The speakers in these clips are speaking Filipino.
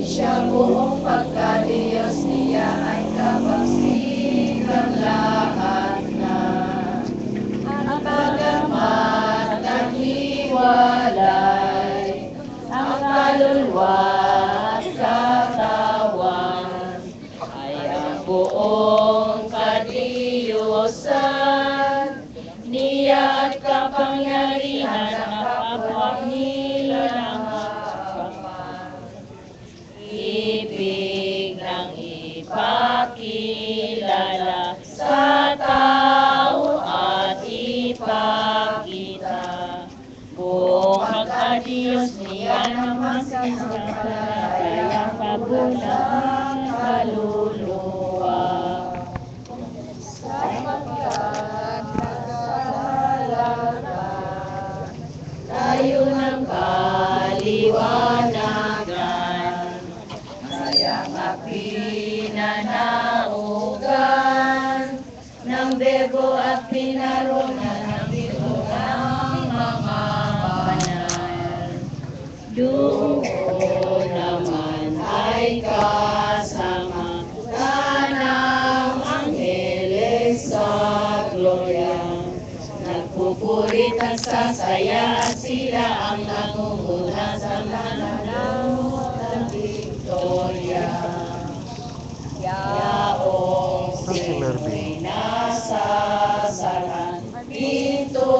Siya buong pagka-Diyos niya ay kapagsing ng lahat na. At bagamat naghiwalay ang kaluluwa at katawan, ay ang buong kadiyusan niya at kapangyarihan nakapangilang ibig ng ipakilala sa tao at ipakita buong pagka-Diyos niya naman sinsampalataya sa bulang kaluluwa. Sapagkat nagkasalanan tayo ng kaliwanagan, kaya nga pinanaugan ng bebo at pinarunan ng ito ng mga banal. Doon naman ay kasama tanang angheles sa gloria. Nagpupurit at sasaya at sila ang nangunguna sa mananaw ng Victoria. Yaong siyempre nasasaran, pinto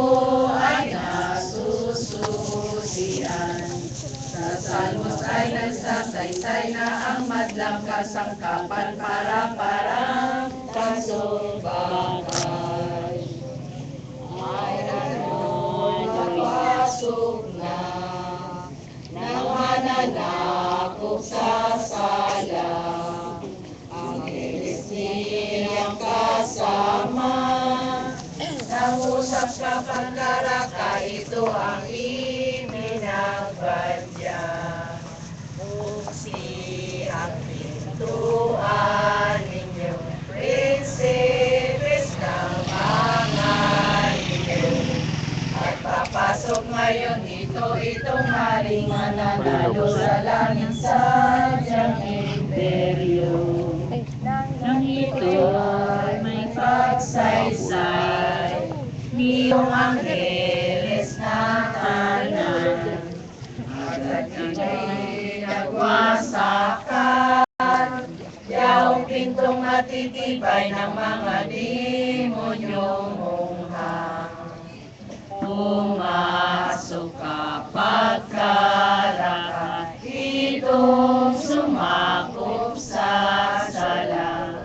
ay nasususian. Sa salmos ay nagsasaysay na ang madlang kasangkapan para parang kasubakay. Ay napasok na ng mananakop sa sala. Angheles niyang kasama, nangusap sa pagkaraka, ito ang ibinagbadya. Buksi ang pintuan ninyo, prinsipes ng mga ninyo. At papasok ngayon itong haring mananalo sa langit sa diyang imperyo. Nang ito ay may pagsaysay, niyong angheles na tanan, agad ika'y nagwasakan, yaong pintong natitibay ng mga demonyong munghang. Pumasok ka pagkaraka, itong sumakop sa sala.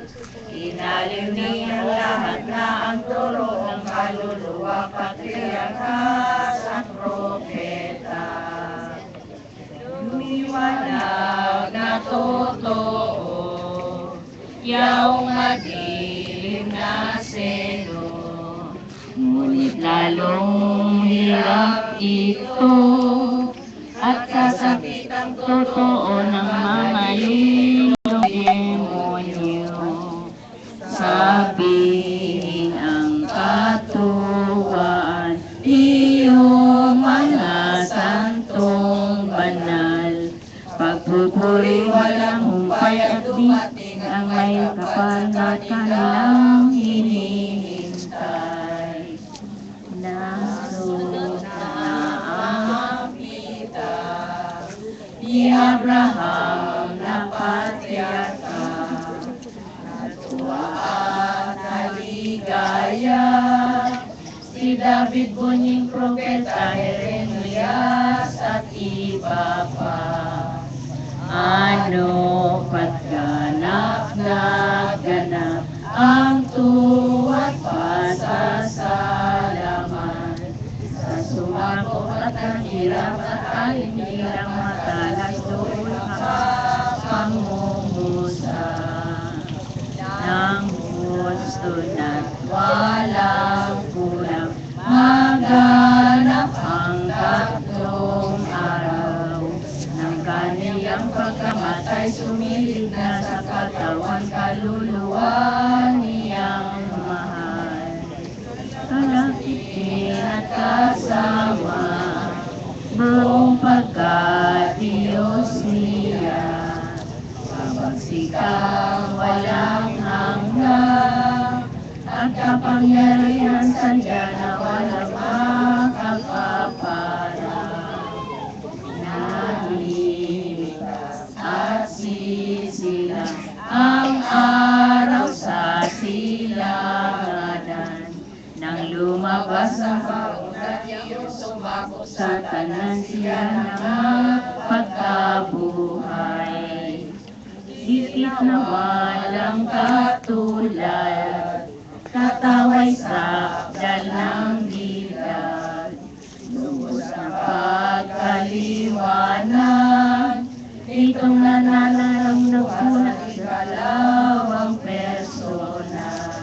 Inaliw niyang lahat na ang turo ng kaluluwa, patriarkas at propeta. Lumiwanag na totoo, yaong madilim na seno, ngunit lalong hirap ito at kasakit ang totoo ng mga ilong demonyo. Sabihin ang katuwaan, iyong mga santong banal. Pagpupuri walang humpay at dumating ang may kapal na kanilang hinihintay. Nasunod na ang pita ni Abraham na patriarka, natuwa at naligaya si David bunying propeta, Jeremias at iba pa. Ano pat ganap na ganap ang tuwa't pasasalaman sa sumakop at ang hirap at alin nilang matalas doon nakapangumusa ng gusto na't walang kulang, maganap ang tatlong araw ng kaniyang pagkamatay, sumilig na sa katawan, kaluluwa niyang mahal. Kalakitin at kasama, buong pagka-Diyos niya. Sikang walang hanggan, at kapangyarihan sa Diyan na walang makakaparang. Naliligtas at sisilang ang araw sa silanganan, nang lumabas ang paunat iyong sumakop sa tanan siya ng pagkabuhay. Higit na walang katulad, kataway sakdal ng bigat, lubos na pagkaliwanag, itong nananalang nagpunat ikalawang persona.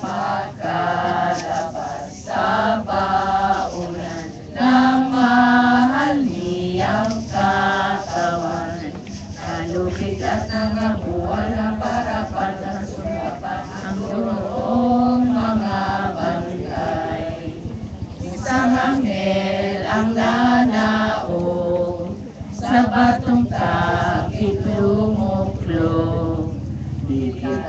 Pagkalabas sa baunan ng mahal niyang katawan, kalupit at nangabuwal na parapat na sumapat ang doong mga bantay. Isang anghel ang nanaog, sa batong takip lumuklog, bigit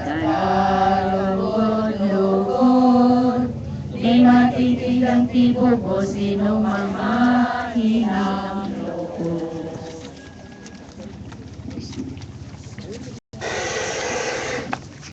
lugod-lugod, di matitig ang tibugo, sino mang makinig